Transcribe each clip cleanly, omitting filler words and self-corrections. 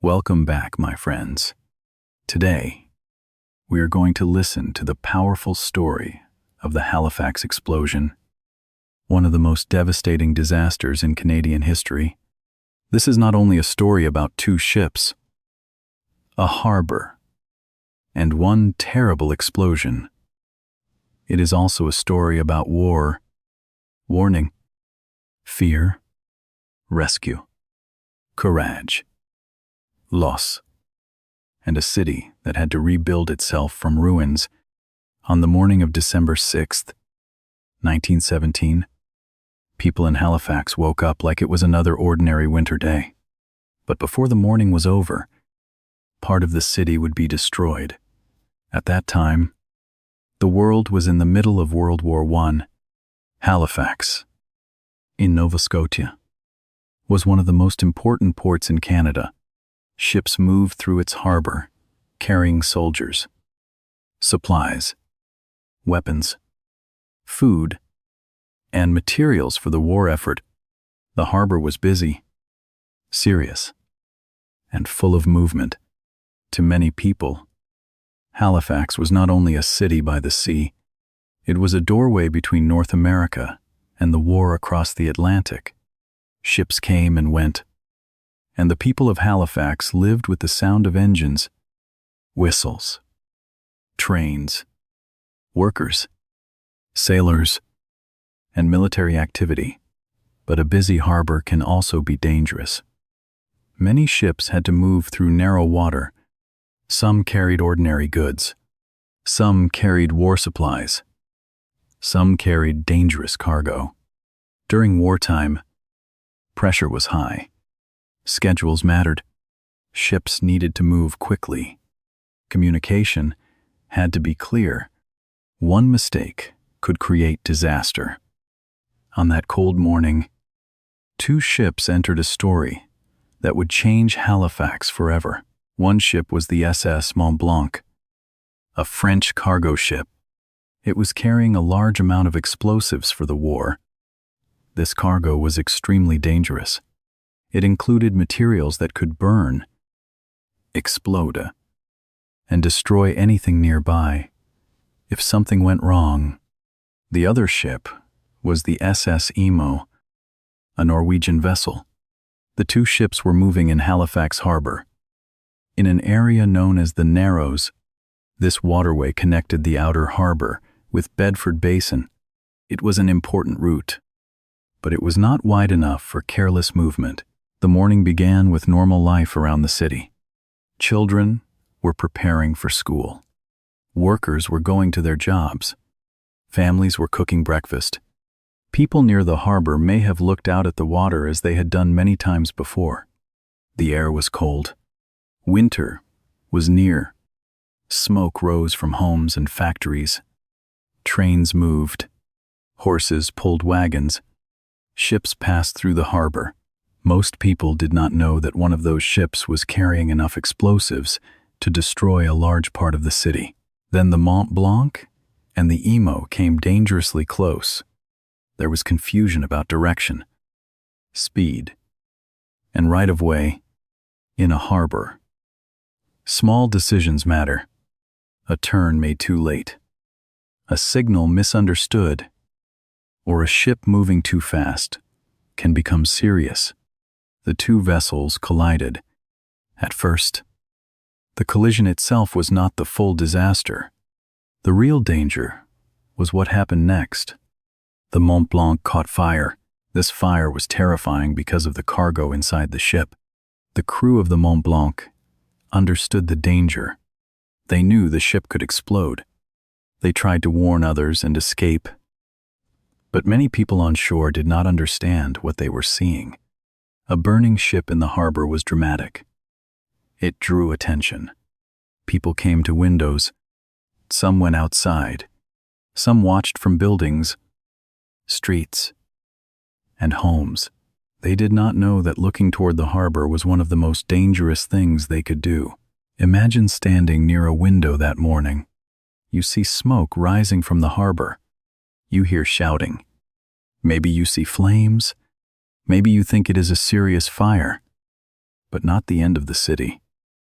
Welcome back, my friends. Today, we are going to listen to the powerful story of the Halifax Explosion, one of the most devastating disasters in Canadian history. This is not only a story about two ships, a harbor, and one terrible explosion. It is also a story about war, warning, fear, rescue, courage, loss, and a city that had to rebuild itself from ruins. On the morning of December 6th, 1917, people in Halifax woke up like it was another ordinary winter day. But before the morning was over, part of the city would be destroyed. At that time, the world was in the middle of World War I. Halifax, in Nova Scotia, was one of the most important ports in Canada. Ships moved through its harbor, carrying soldiers, supplies, weapons, food, and materials for the war effort. The harbor was busy, serious, and full of movement. To many people, Halifax was not only a city by the sea, it was a doorway between North America and the war across the Atlantic. Ships came and went, and the people of Halifax lived with the sound of engines, whistles, trains, workers, sailors, and military activity. But a busy harbor can also be dangerous. Many ships had to move through narrow water. Some carried ordinary goods. Some carried war supplies. Some carried dangerous cargo. During wartime, pressure was high. Schedules mattered. Ships needed to move quickly. Communication had to be clear. One mistake could create disaster. On that cold morning, two ships entered a story that would change Halifax forever. One ship was the SS Mont-Blanc, a French cargo ship. It was carrying a large amount of explosives for the war. This cargo was extremely dangerous. It included materials that could burn, explode, and destroy anything nearby if something went wrong. The other ship was the SS Imo, a Norwegian vessel. The two ships were moving in Halifax Harbour. In an area known as the Narrows, this waterway connected the outer harbor with Bedford Basin. It was an important route, but it was not wide enough for careless movement. The morning began with normal life around the city. Children were preparing for school. Workers were going to their jobs. Families were cooking breakfast. People near the harbor may have looked out at the water as they had done many times before. The air was cold. Winter was near. Smoke rose from homes and factories. Trains moved. Horses pulled wagons. Ships passed through the harbor. Most people did not know that one of those ships was carrying enough explosives to destroy a large part of the city. Then the Mont-Blanc and the Imo came dangerously close. There was confusion about direction, speed, and right-of-way in a harbor. Small decisions matter. A turn made too late, a signal misunderstood, or a ship moving too fast can become serious. The two vessels collided. At first, the collision itself was not the full disaster. The real danger was what happened next. The Mont-Blanc caught fire. This fire was terrifying because of the cargo inside the ship. The crew of the Mont-Blanc understood the danger. They knew the ship could explode. They tried to warn others and escape. But many people on shore did not understand what they were seeing. A burning ship in the harbor was dramatic. It drew attention. People came to windows. Some went outside. Some watched from buildings, streets, and homes. They did not know that looking toward the harbor was one of the most dangerous things they could do. Imagine standing near a window that morning. You see smoke rising from the harbor. You hear shouting. Maybe you see flames. Maybe you think it is a serious fire. but not the end of the city.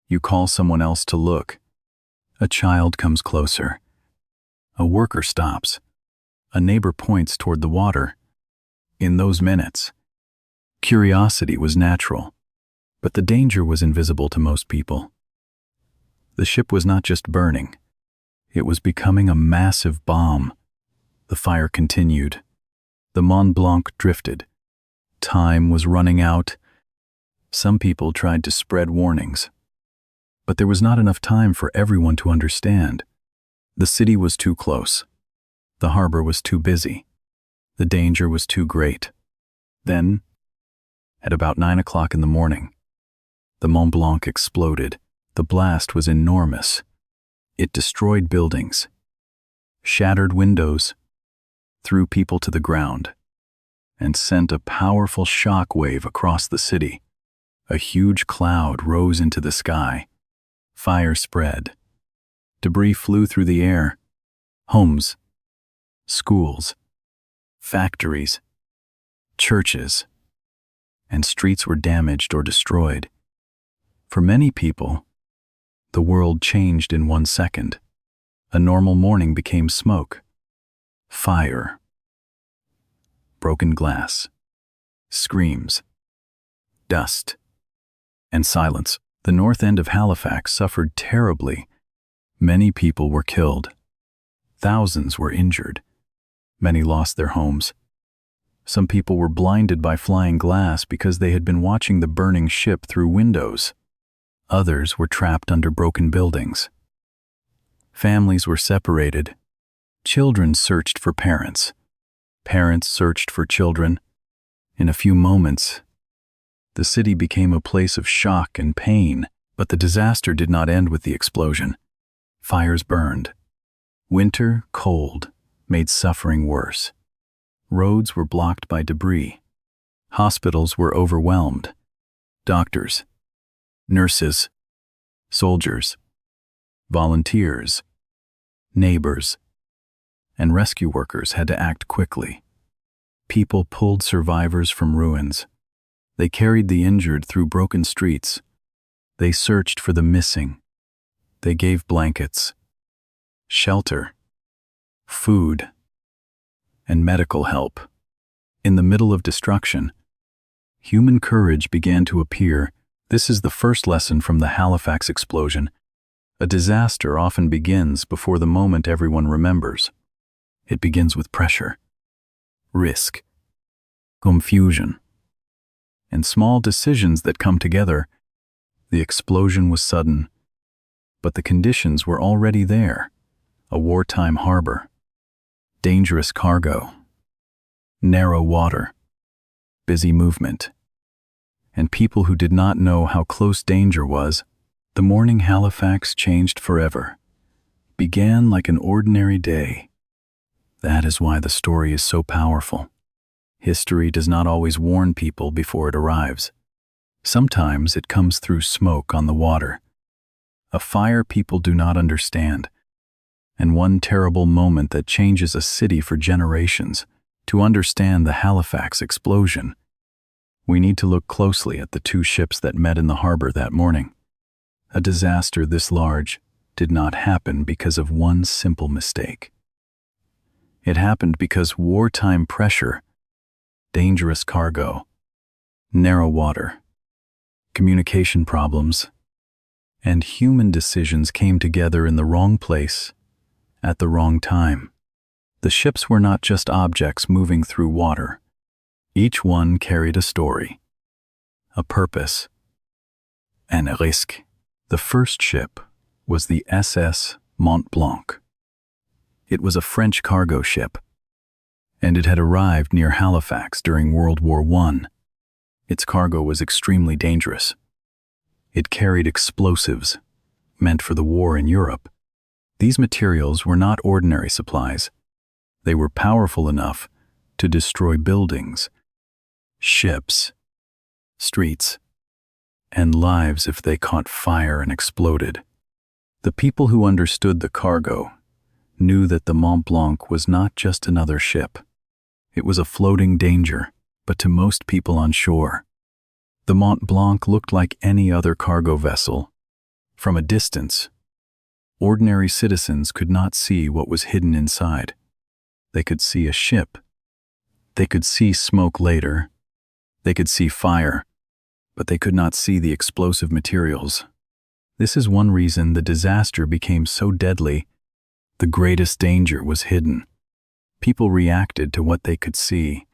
You call someone else to look. A child comes closer. A worker stops. A neighbor points toward the water. In those minutes, curiosity was natural, but the danger was invisible to most people. The ship was not just burning. It was becoming a massive bomb. The fire continued. The Mont-Blanc drifted. Time was running out. Some people tried to spread warnings, but there was not enough time for everyone to understand. The city was too close. The harbor was too busy. The danger was too great. Then, at about 9 o'clock in the morning, the Mont Blanc exploded. The blast was enormous. It destroyed buildings, shattered windows, threw people to the ground, and sent a powerful shock wave across the city. A huge cloud rose into the sky. Fire spread. Debris flew through the air. Homes, schools, factories, churches, and streets were damaged or destroyed. For many people, the world changed in 1 second. A normal morning became smoke, fire, broken glass, screams, dust, and silence. The north end of Halifax suffered terribly. Many people were killed. Thousands were injured. Many lost their homes. Some people were blinded by flying glass because they had been watching the burning ship through windows. Others were trapped under broken buildings. Families were separated. Children searched for parents. Parents searched for children. In a few moments, the city became a place of shock and pain, but the disaster did not end with the explosion. Fires burned. Winter, cold, made suffering worse. Roads were blocked by debris. Hospitals were overwhelmed. Doctors, nurses, soldiers, volunteers, neighbors, and rescue workers had to act quickly. People pulled survivors from ruins. They carried the injured through broken streets. They searched for the missing. They gave blankets, shelter, food, and medical help. In the middle of destruction, human courage began to appear. This is the first lesson from the Halifax explosion. A disaster often begins before the moment everyone remembers. It begins with pressure, risk, confusion, and small decisions that come together. The explosion was sudden, but the conditions were already there. A wartime harbor, dangerous cargo, narrow water, busy movement, and people who did not know how close danger was. The morning Halifax changed forever, began like an ordinary day. That is why the story is so powerful. History does not always warn people before it arrives. Sometimes it comes through smoke on the water, a fire people do not understand, and one terrible moment that changes a city for generations. To understand the Halifax explosion, we need to look closely at the two ships that met in the harbor that morning. A disaster this large did not happen because of one simple mistake. It happened because wartime pressure, dangerous cargo, narrow water, communication problems, and human decisions came together in the wrong place at the wrong time. The ships were not just objects moving through water. Each one carried a story, a purpose, and a risk. The first ship was the SS Mont-Blanc. It was a French cargo ship, and it had arrived near Halifax during World War I. Its cargo was extremely dangerous. It carried explosives, meant for the war in Europe. These materials were not ordinary supplies. They were powerful enough to destroy buildings, ships, streets, and lives if they caught fire and exploded. The people who understood the cargo knew that the Mont Blanc was not just another ship. It was a floating danger, but to most people on shore, The Mont-Blanc looked like any other cargo vessel. From a distance, ordinary citizens could not see what was hidden inside. They could see a ship. They could see smoke later. They could see fire, but they could not see the explosive materials. This is one reason the disaster became so deadly. The greatest danger was hidden. People reacted to what they could see,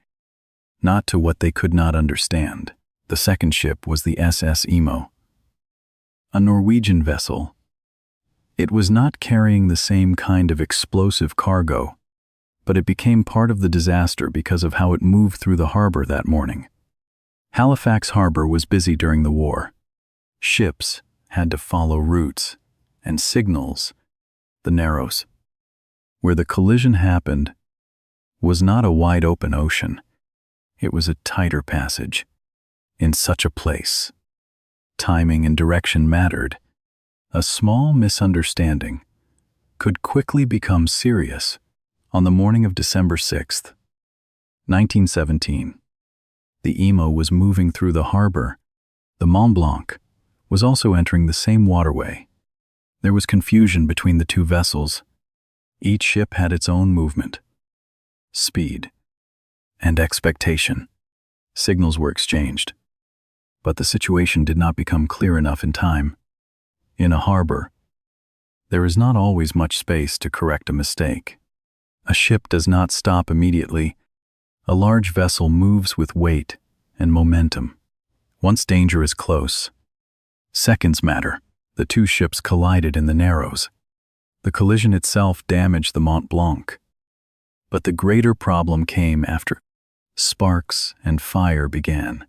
not to what they could not understand. The second ship was the SS Imo, a Norwegian vessel. It was not carrying the same kind of explosive cargo, but it became part of the disaster because of how it moved through the harbor that morning. Halifax Harbour was busy during the war. Ships had to follow routes and signals. The Narrows, where the collision happened, was not a wide-open ocean. It was a tighter passage. In such a place, timing and direction mattered. A small misunderstanding could quickly become serious. On the morning of December 6th, 1917, the Imo was moving through the harbor. The Mont-Blanc was also entering the same waterway. There was confusion between the two vessels. Each ship had its own movement, speed, and expectation. Signals were exchanged, but the situation did not become clear enough in time. In a harbor, there is not always much space to correct a mistake. A ship does not stop immediately. A large vessel moves with weight and momentum. Once danger is close, seconds matter. The two ships collided in the Narrows. The collision itself damaged the Mont-Blanc. But the greater problem came after. Sparks and fire began.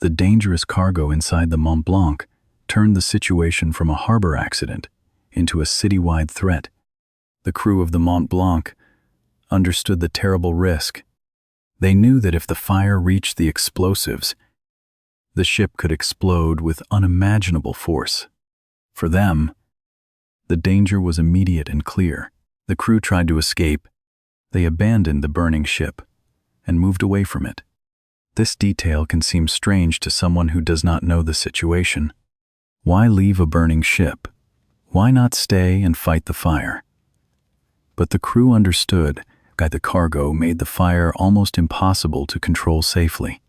The dangerous cargo inside the Mont-Blanc turned the situation from a harbor accident into a citywide threat. The crew of the Mont-Blanc understood the terrible risk. They knew that if the fire reached the explosives, the ship could explode with unimaginable force. For them, the danger was immediate and clear. The crew tried to escape. They abandoned the burning ship and moved away from it. This detail can seem strange to someone who does not know the situation. Why leave a burning ship? Why not stay and fight the fire? But the crew understood that the cargo made the fire almost impossible to control safely.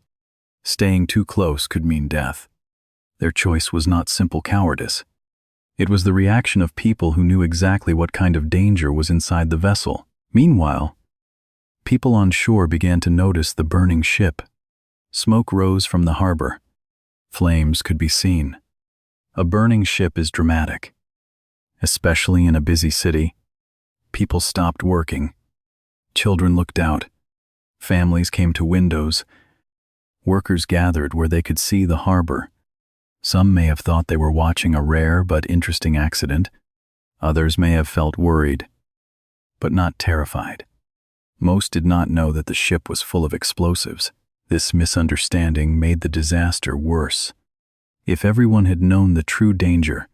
Staying too close could mean death. Their choice was not simple cowardice. It was the reaction of people who knew exactly what kind of danger was inside the vessel. Meanwhile, people on shore began to notice the burning ship. Smoke rose from the harbor. Flames could be seen. A burning ship is dramatic, especially in a busy city. People stopped working. Children looked out. Families came to windows. Workers gathered where they could see the harbor. Some may have thought they were watching a rare but interesting accident. Others may have felt worried, but not terrified. Most did not know that the ship was full of explosives. This misunderstanding made the disaster worse. If everyone had known the true danger,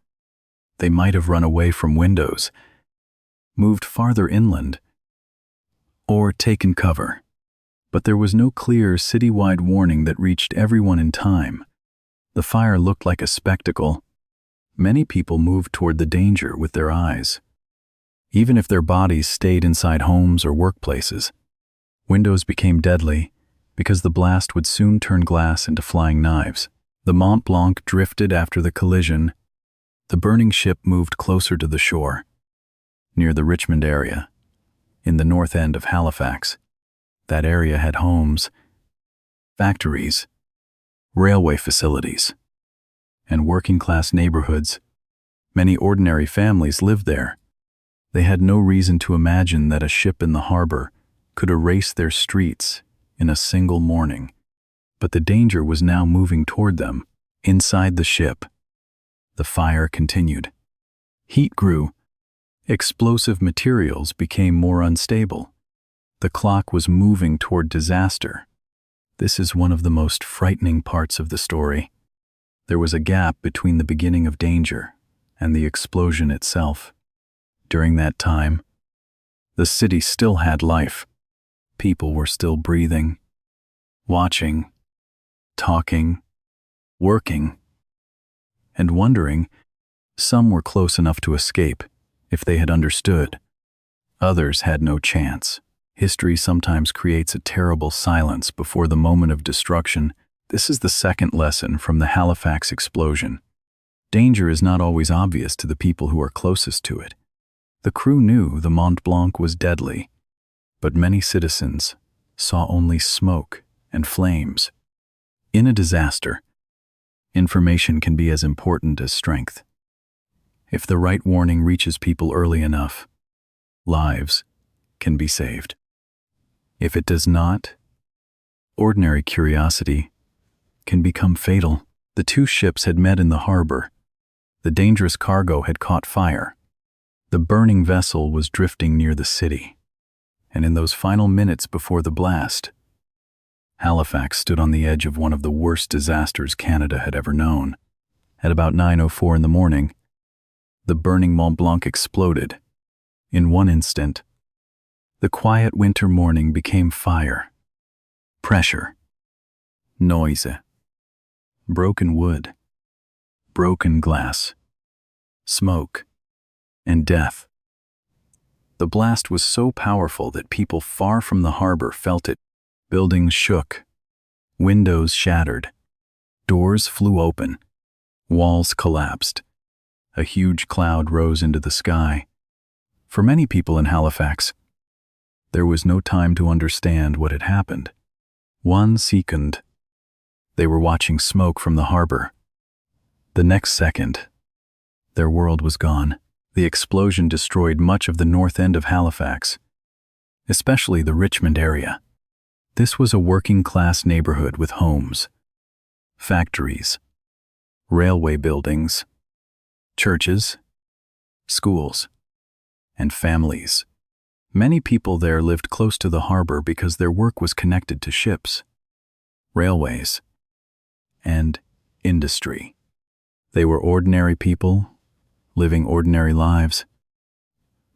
they might have run away from windows, moved farther inland, or taken cover. But there was no clear citywide warning that reached everyone in time. The fire looked like a spectacle. Many people moved toward the danger with their eyes, even if their bodies stayed inside homes or workplaces. Windows became deadly because the blast would soon turn glass into flying knives. The Mont-Blanc drifted after the collision. The burning ship moved closer to the shore, near the Richmond area, in the north end of Halifax. That area had homes, factories, railway facilities, and working-class neighborhoods. Many ordinary families lived there. They had no reason to imagine that a ship in the harbor could erase their streets in a single morning. But the danger was now moving toward them. Inside the ship, the fire continued. Heat grew. Explosive materials became more unstable. The clock was moving toward disaster. This is one of the most frightening parts of the story. There was a gap between the beginning of danger and the explosion itself. During that time, the city still had life. People were still breathing, watching, talking, working, and wondering. Some were close enough to escape, if they had understood. Others had no chance. History sometimes creates a terrible silence before the moment of destruction. This is the second lesson from the Halifax explosion. Danger is not always obvious to the people who are closest to it. The crew knew the Mont-Blanc was deadly, but many citizens saw only smoke and flames. In a disaster, information can be as important as strength. If the right warning reaches people early enough, lives can be saved. If it does not, ordinary curiosity can become fatal. The two ships had met in the harbor. The dangerous cargo had caught fire. The burning vessel was drifting near the city. And in those final minutes before the blast, Halifax stood on the edge of one of the worst disasters Canada had ever known. At about 9:04 in the morning, the burning Mont-Blanc exploded. In one instant, the quiet winter morning became fire, pressure, noise, broken wood, broken glass, smoke, and death. The blast was so powerful that people far from the harbor felt it. Buildings shook, windows shattered, doors flew open, walls collapsed. A huge cloud rose into the sky. For many people in Halifax, there was no time to understand what had happened. 1 second, they were watching smoke from the harbor. The next second, their world was gone. The explosion destroyed much of the north end of Halifax, especially the Richmond area. This was a working-class neighborhood with homes, factories, railway buildings, churches, schools, and families. Many people there lived close to the harbor because their work was connected to ships, railways, and industry. They were ordinary people, living ordinary lives.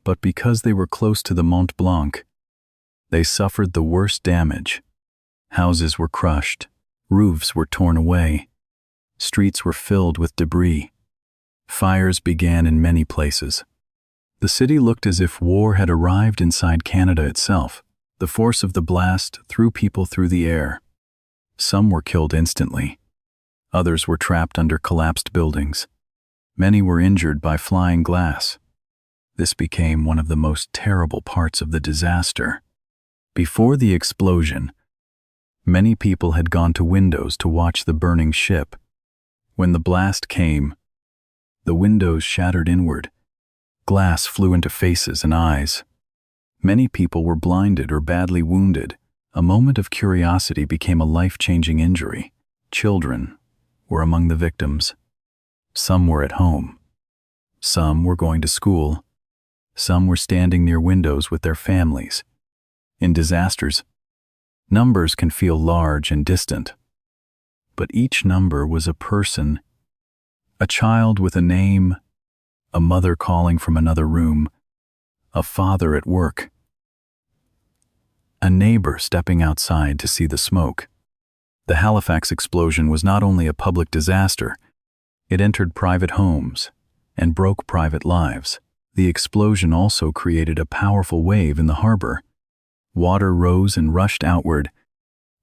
But because they were close to the Mont-Blanc, they suffered the worst damage. Houses were crushed, roofs were torn away, streets were filled with debris. Fires began in many places. The city looked as if war had arrived inside Canada itself. The force of the blast threw people through the air. Some were killed instantly. Others were trapped under collapsed buildings. Many were injured by flying glass. This became one of the most terrible parts of the disaster. Before the explosion, many people had gone to windows to watch the burning ship. When the blast came, the windows shattered inward. Glass flew into faces and eyes. Many people were blinded or badly wounded. A moment of curiosity became a life-changing injury. Children were among the victims. Some were at home. Some were going to school. Some were standing near windows with their families. In disasters, numbers can feel large and distant, but each number was a person, a child with a name, a mother calling from another room, a father at work, a neighbor stepping outside to see the smoke. The Halifax explosion was not only a public disaster, it entered private homes and broke private lives. The explosion also created a powerful wave in the harbor. Water rose and rushed outward.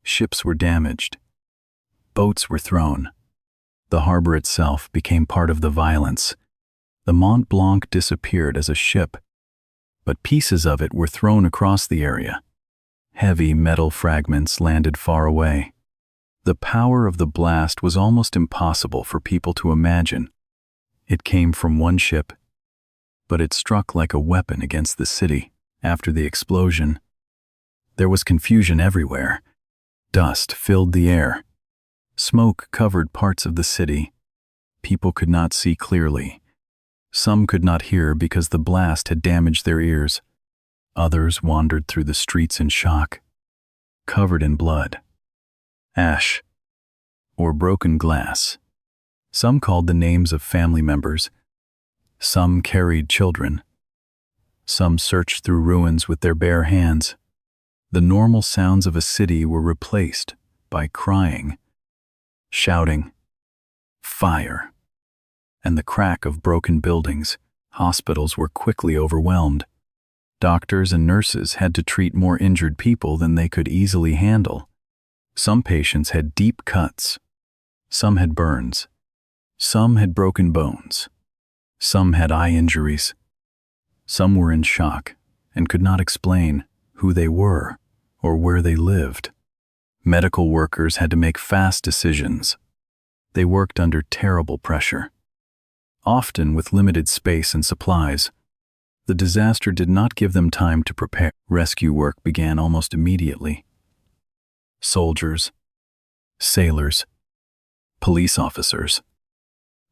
Ships were damaged. Boats were thrown. The harbor itself became part of the violence. The Mont-Blanc disappeared as a ship, but pieces of it were thrown across the area. Heavy metal fragments landed far away. The power of the blast was almost impossible for people to imagine. It came from one ship, but it struck like a weapon against the city. After the explosion, there was confusion everywhere. Dust filled the air. Smoke covered parts of the city. People could not see clearly. Some could not hear because the blast had damaged their ears. Others wandered through the streets in shock, covered in blood, ash, or broken glass. Some called the names of family members. Some carried children. Some searched through ruins with their bare hands. The normal sounds of a city were replaced by crying, shouting, fire, and the crack of broken buildings. Hospitals were quickly overwhelmed. Doctors and nurses had to treat more injured people than they could easily handle. Some patients had deep cuts. Some had burns. Some had broken bones. Some had eye injuries. Some were in shock and could not explain who they were or where they lived. Medical workers had to make fast decisions. They worked under terrible pressure, often with limited space and supplies. The disaster did not give them time to prepare. Rescue work began almost immediately. Soldiers, sailors, police officers,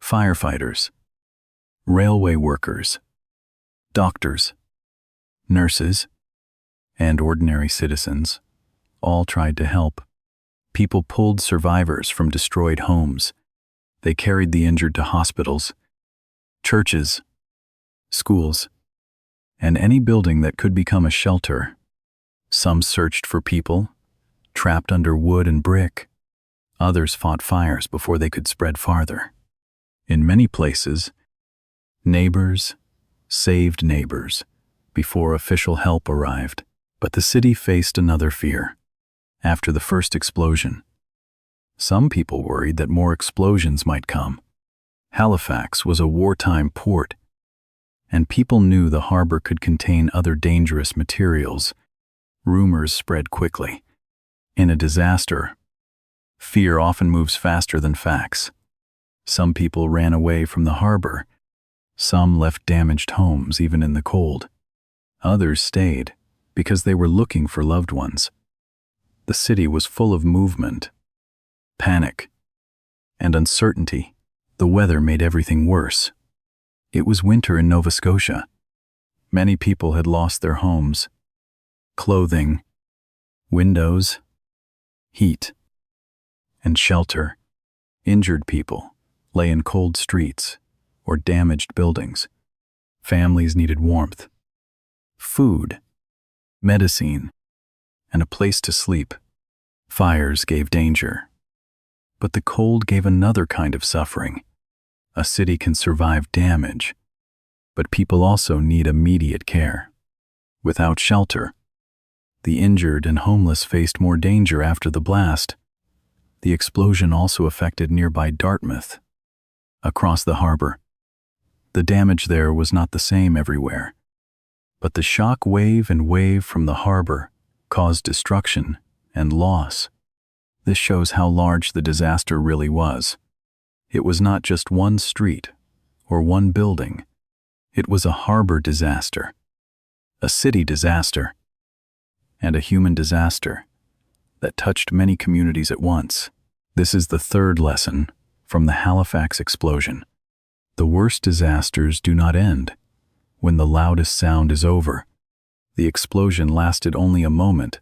firefighters, railway workers, doctors, nurses, and ordinary citizens all tried to help. People pulled survivors from destroyed homes. They carried the injured to hospitals, churches, schools, and any building that could become a shelter. Some searched for people, trapped under wood and brick. Others fought fires before they could spread farther. In many places, neighbors saved neighbors before official help arrived. But the city faced another fear. After the first explosion, some people worried that more explosions might come. Halifax was a wartime port, and people knew the harbor could contain other dangerous materials. Rumors spread quickly. In a disaster, fear often moves faster than facts. Some people ran away from the harbor. Some left damaged homes even in the cold. Others stayed because they were looking for loved ones. The city was full of movement, panic, and uncertainty. The weather made everything worse. It was winter in Nova Scotia. Many people had lost their homes, clothing, windows, heat, and shelter. Injured people lay in cold streets or damaged buildings. Families needed warmth, food, medicine, and a place to sleep. Fires gave danger, but the cold gave another kind of suffering. A city can survive damage, but people also need immediate care. Without shelter, the injured and homeless faced more danger after the blast. The explosion also affected nearby Dartmouth. Across the harbor, the damage there was not the same everywhere, but the shock wave and wave from the harbor caused destruction and loss. This shows how large the disaster really was. It was not just one street or one building. It was a harbor disaster, a city disaster, and a human disaster that touched many communities at once. This is the third lesson from the Halifax explosion. The worst disasters do not end when the loudest sound is over. The explosion lasted only a moment,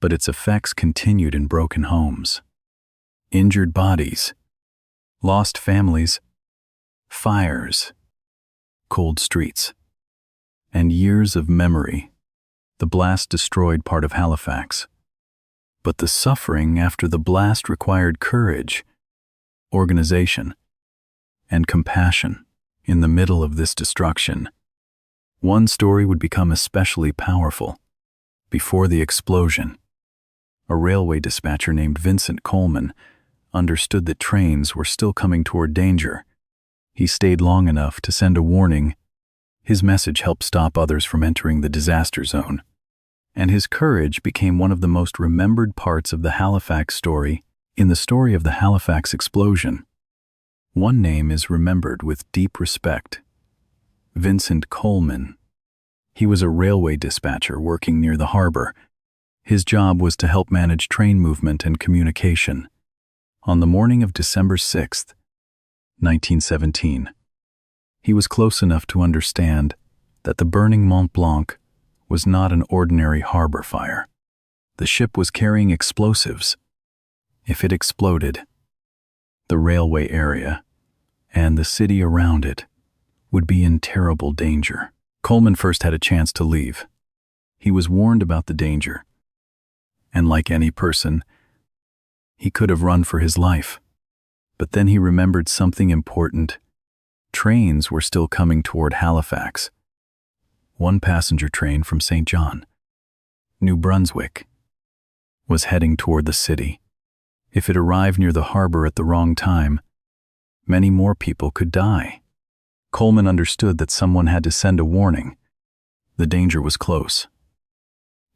but its effects continued in broken homes, injured bodies, lost families, fires, cold streets, and years of memory. The blast destroyed part of Halifax, but the suffering after the blast required courage, organization, and compassion. In the middle of this destruction, one story would become especially powerful. Before the explosion, a railway dispatcher named Vincent Coleman understood that trains were still coming toward danger. He stayed long enough to send a warning. His message helped stop others from entering the disaster zone, and his courage became one of the most remembered parts of the Halifax story. In the story of the Halifax explosion, one name is remembered with deep respect: Vincent Coleman. He was a railway dispatcher working near the harbor. His job was to help manage train movement and communication. On the morning of December 6, 1917, he was close enough to understand that the burning Mont-Blanc was not an ordinary harbor fire. The ship was carrying explosives. If it exploded, the railway area and the city around it would be in terrible danger. Coleman first had a chance to leave. He was warned about the danger, and like any person, he could have run for his life. But then he remembered something important. Trains were still coming toward Halifax. One passenger train from St. John, New Brunswick, was heading toward the city. If it arrived near the harbor at the wrong time, many more people could die. Coleman understood that someone had to send a warning. The danger was close.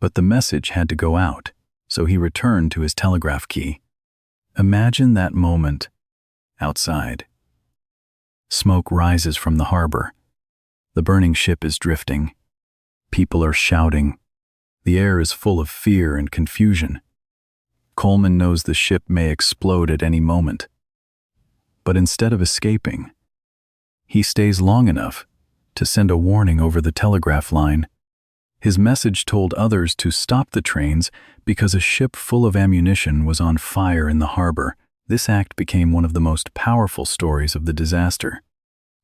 But the message had to go out, so he returned to his telegraph key. Imagine that moment outside. Smoke rises from the harbor. The burning ship is drifting. People are shouting. The air is full of fear and confusion. Coleman knows the ship may explode at any moment. But instead of escaping, he stays long enough to send a warning over the telegraph line. His message told others to stop the trains because a ship full of ammunition was on fire in the harbor. This act became one of the most powerful stories of the disaster.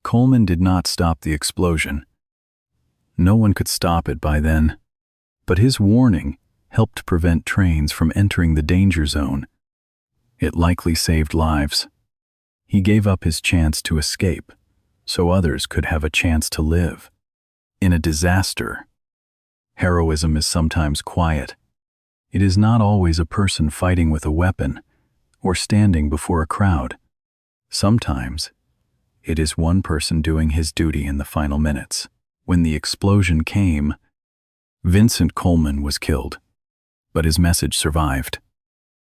Coleman did not stop the explosion. No one could stop it by then. But his warning helped prevent trains from entering the danger zone. It likely saved lives. He gave up his chance to escape, so others could have a chance to live. In a disaster, heroism is sometimes quiet. It is not always a person fighting with a weapon or standing before a crowd. Sometimes, it is one person doing his duty in the final minutes. When the explosion came, Vincent Coleman was killed, but his message survived.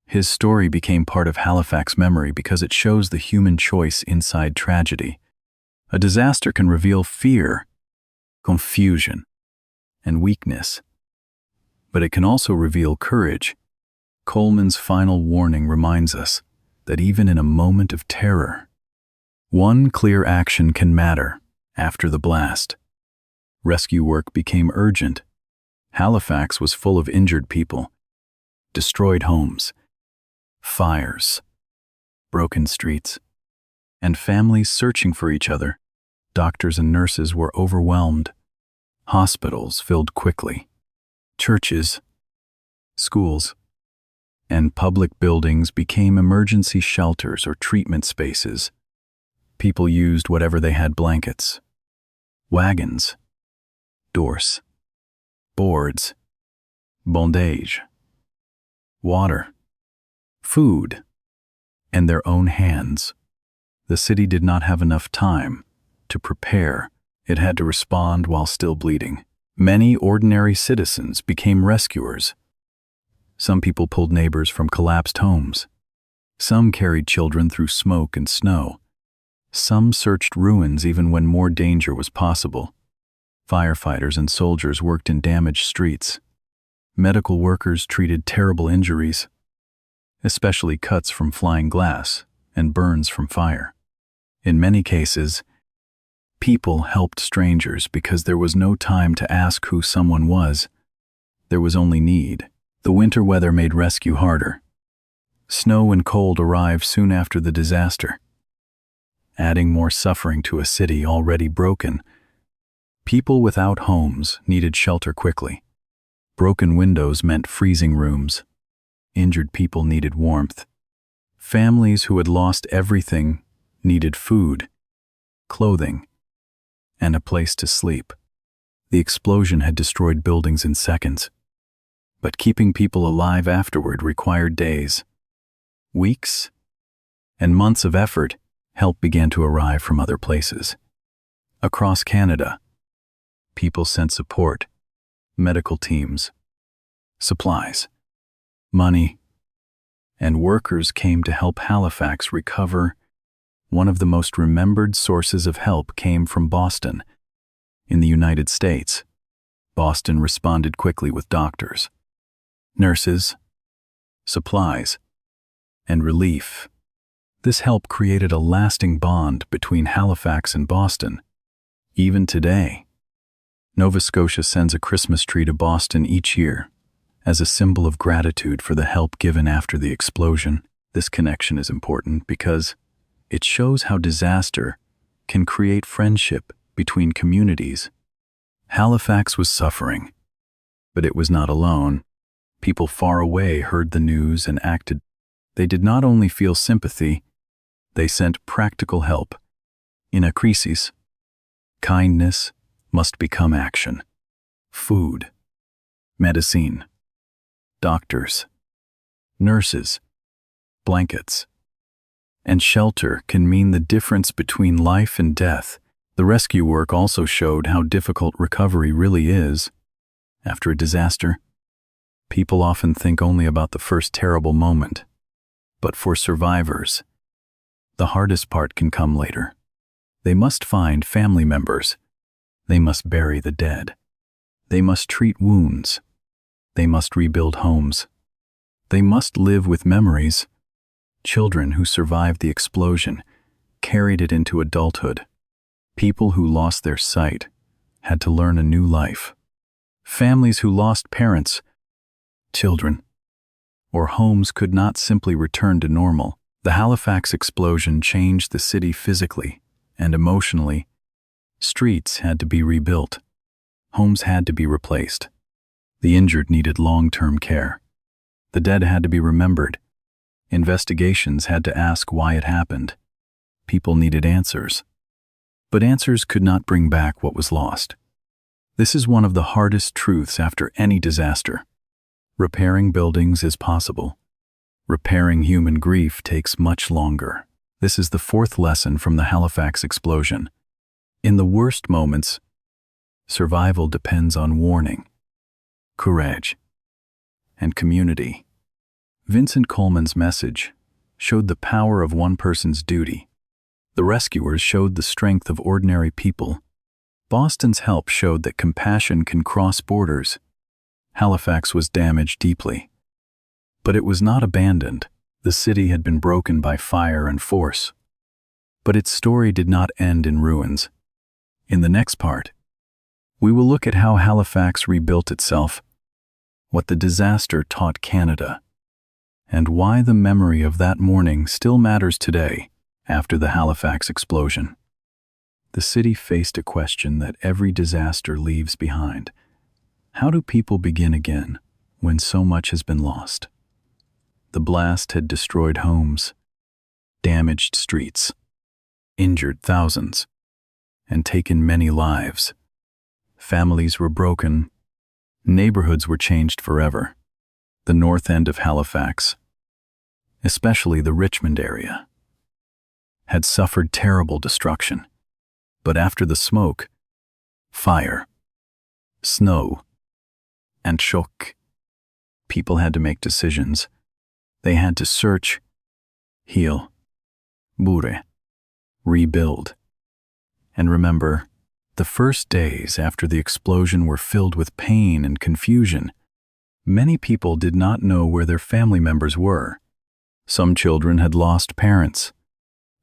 His story became part of Halifax memory because it shows the human choice inside tragedy. A disaster can reveal fear, confusion, and weakness, but it can also reveal courage. Coleman's final warning reminds us that even in a moment of terror, one clear action can matter. After the blast, rescue work became urgent. Halifax was full of injured people, destroyed homes, fires, broken streets, and families searching for each other. Doctors and nurses were overwhelmed. Hospitals filled quickly. Churches, schools, and public buildings became emergency shelters or treatment spaces. People used whatever they had: blankets, wagons, doors, boards, bondage, water, food, and their own hands. The city did not have enough time to prepare. It had to respond while still bleeding. Many ordinary citizens became rescuers. Some people pulled neighbors from collapsed homes. Some carried children through smoke and snow. Some searched ruins even when more danger was possible. Firefighters and soldiers worked in damaged streets. Medical workers treated terrible injuries, especially cuts from flying glass and burns from fire. In many cases, people helped strangers because there was no time to ask who someone was. There was only need. The winter weather made rescue harder. Snow and cold arrived soon after the disaster, adding more suffering to a city already broken. People without homes needed shelter quickly. Broken windows meant freezing rooms. Injured people needed warmth. Families who had lost everything needed food, clothing, and a place to sleep. The explosion had destroyed buildings in seconds, but keeping people alive afterward required days, weeks, and months of effort. Help began to arrive from other places. Across Canada, people sent support, medical teams, supplies, money, and workers came to help Halifax recover. One of the most remembered sources of help came from Boston. In the United States, Boston responded quickly with doctors, nurses, supplies, and relief. This help created a lasting bond between Halifax and Boston. Even today, Nova Scotia sends a Christmas tree to Boston each year as a symbol of gratitude for the help given after the explosion. This connection is important because it shows how disaster can create friendship between communities. Halifax was suffering, but it was not alone. People far away heard the news and acted. They did not only feel sympathy, They sent practical help. In a crisis, kindness must become action. Food, medicine, doctors, nurses, blankets, and shelter can mean the difference between life and death. The rescue work also showed how difficult recovery really is. After a disaster, people often think only about the first terrible moment. But for survivors, the hardest part can come later. They must find family members. They must bury the dead. They must treat wounds. They must rebuild homes. They must live with memories. Children who survived the explosion carried it into adulthood. People who lost their sight had to learn a new life. Families who lost parents, children, or homes could not simply return to normal. The Halifax explosion changed the city physically and emotionally. Streets had to be rebuilt. Homes had to be replaced. The injured needed long-term care. The dead had to be remembered. Investigations had to ask why it happened. People needed answers. But answers could not bring back what was lost. This is one of the hardest truths after any disaster. Repairing buildings is possible. Repairing human grief takes much longer. This is the fourth lesson from the Halifax explosion. In the worst moments, survival depends on warning, courage, and community. Vincent Coleman's message showed the power of one person's duty. The rescuers showed the strength of ordinary people. Boston's help showed that compassion can cross borders. Halifax was damaged deeply. But it was not abandoned. The city had been broken by fire and force. But its story did not end in ruins. In the next part, we will look at how Halifax rebuilt itself, what the disaster taught Canada, and why the memory of that morning still matters today after the Halifax explosion. The city faced a question that every disaster leaves behind. How do people begin again when so much has been lost? The blast had destroyed homes, damaged streets, injured thousands, and taken many lives. Families were broken. Neighborhoods were changed forever. The north end of Halifax, especially the Richmond area, had suffered terrible destruction. But after the smoke, fire, snow, and shock, people had to make decisions. They had to search, heal, rebuild. And remember, the first days after the explosion were filled with pain and confusion. Many people did not know where their family members were. Some children had lost parents.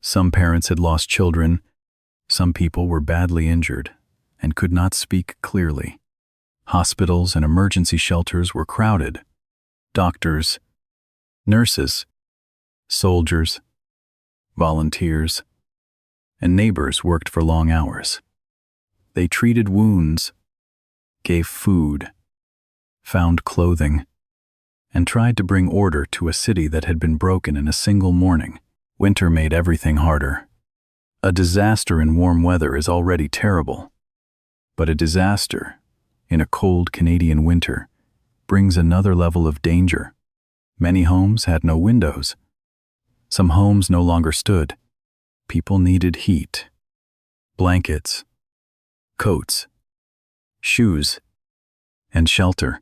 Some parents had lost children. Some people were badly injured and could not speak clearly. Hospitals and emergency shelters were crowded. Doctors, nurses, soldiers, volunteers, and neighbors worked for long hours. They treated wounds, gave food, found clothing, and tried to bring order to a city that had been broken in a single morning. Winter made everything harder. A disaster in warm weather is already terrible, but a disaster in a cold Canadian winter brings another level of danger. Many homes had no windows. Some homes no longer stood. People needed heat, blankets, coats, shoes, and shelter.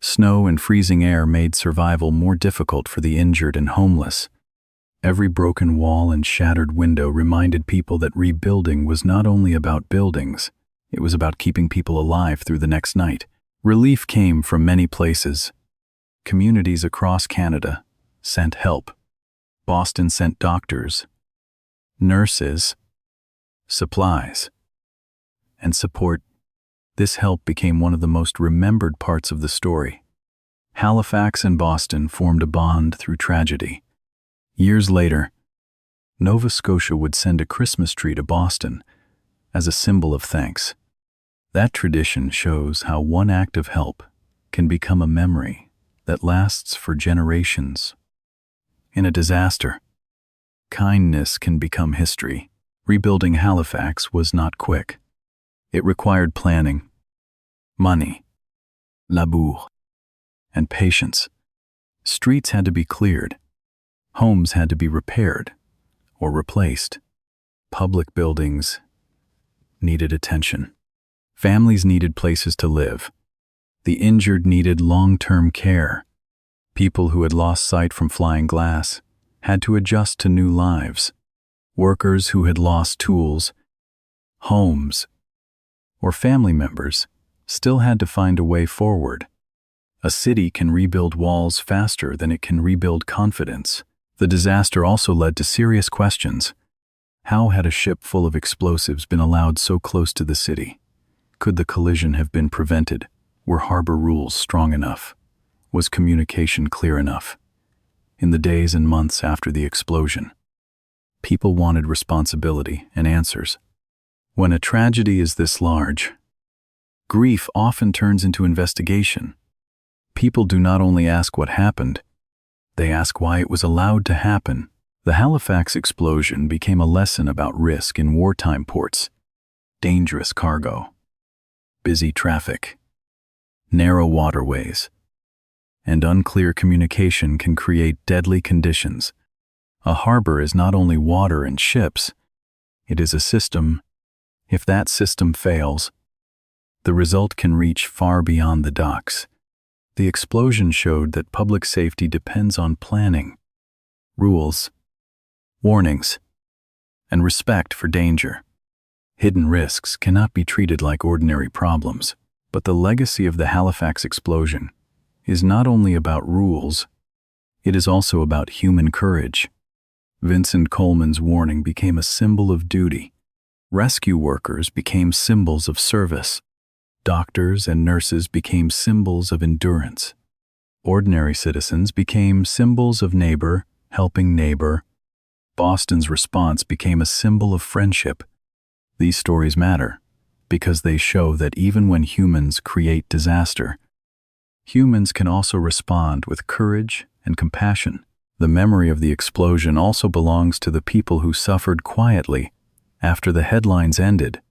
Snow and freezing air made survival more difficult for the injured and homeless. Every broken wall and shattered window reminded people that rebuilding was not only about buildings, it was about keeping people alive through the next night. Relief came from many places. Communities across Canada sent help. Boston sent doctors, nurses, supplies, and support. This help became one of the most remembered parts of the story. Halifax and Boston formed a bond through tragedy. Years later, Nova Scotia would send a Christmas tree to Boston as a symbol of thanks. That tradition shows how one act of help can become a memory that lasts for generations. In a disaster, kindness can become history. Rebuilding Halifax was not quick. It required planning, money, labour, and patience. Streets had to be cleared. Homes had to be repaired or replaced. Public buildings needed attention. Families needed places to live. The injured needed long-term care. People who had lost sight from flying glass had to adjust to new lives. Workers who had lost tools, homes, or family members still had to find a way forward. A city can rebuild walls faster than it can rebuild confidence. The disaster also led to serious questions. How had a ship full of explosives been allowed so close to the city? Could the collision have been prevented? Were harbor rules strong enough? Was communication clear enough? In the days and months after the explosion, people wanted responsibility and answers. When a tragedy is this large, grief often turns into investigation. People do not only ask what happened, they ask why it was allowed to happen. The Halifax explosion became a lesson about risk in wartime ports. Dangerous cargo, busy traffic, narrow waterways, and unclear communication can create deadly conditions. A harbor is not only water and ships, it is a system. If that system fails, the result can reach far beyond the docks. The explosion showed that public safety depends on planning, rules, warnings, and respect for danger. Hidden risks cannot be treated like ordinary problems, but the legacy of the Halifax explosion is not only about rules, it is also about human courage. Vincent Coleman's warning became a symbol of duty. Rescue workers became symbols of service. Doctors and nurses became symbols of endurance. Ordinary citizens became symbols of neighbor helping neighbor. Boston's response became a symbol of friendship. These stories matter because they show that even when humans create disaster, humans can also respond with courage and compassion. The memory of the explosion also belongs to the people who suffered quietly after the headlines ended.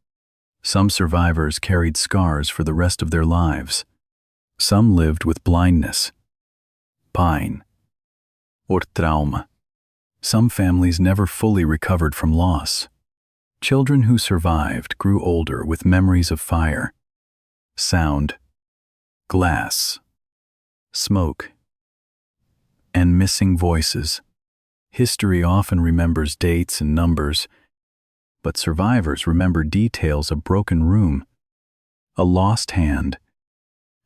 Some survivors carried scars for the rest of their lives. Some lived with blindness, pain, or trauma. Some families never fully recovered from loss. Children who survived grew older with memories of fire, sound, glass, smoke, and missing voices. History often remembers dates and numbers, but survivors remember details: a broken room, a lost hand,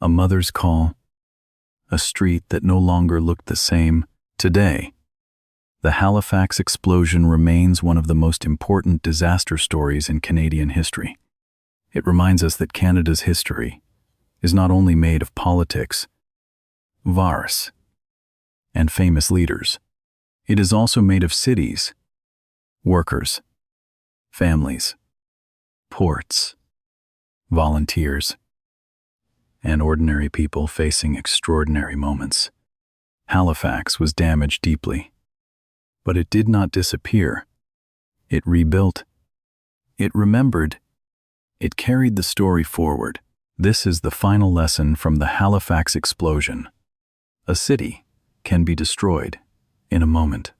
a mother's call, a street that no longer looked the same. Today, the Halifax explosion remains one of the most important disaster stories in Canadian history. It reminds us that Canada's history is not only made of politics, wars, and famous leaders. It is also made of cities, workers, families, ports, volunteers, and ordinary people facing extraordinary moments. Halifax was damaged deeply, but it did not disappear. It rebuilt. It remembered. It carried the story forward. This is the final lesson from the Halifax explosion. A city can be destroyed in a moment,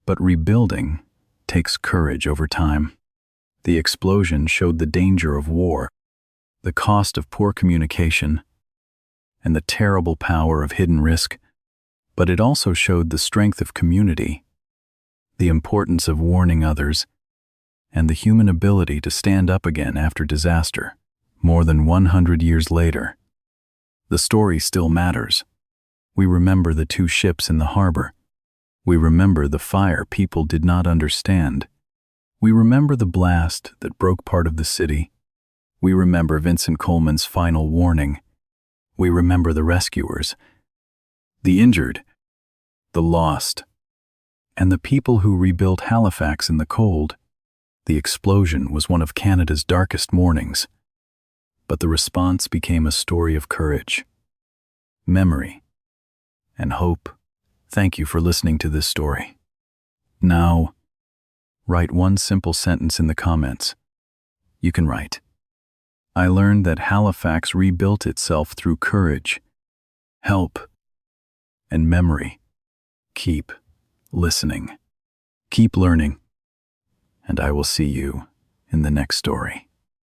but rebuilding takes courage over time. The explosion showed the danger of war, the cost of poor communication, and the terrible power of hidden risk, but it also showed the strength of community, the importance of warning others, and the human ability to stand up again after disaster. More than 100 years later, the story still matters. We remember the 2 ships in the harbor. We remember the fire people did not understand. We remember the blast that broke part of the city. We remember Vincent Coleman's final warning. We remember the rescuers, the injured, the lost, and the people who rebuilt Halifax in the cold. The explosion was one of Canada's darkest mornings, but the response became a story of courage, memory, and hope. Thank you for listening to this story. Now, write one simple sentence in the comments. You can write, "I learned that Halifax rebuilt itself through courage, help, and memory." Keep listening, keep learning, and I will see you in the next story.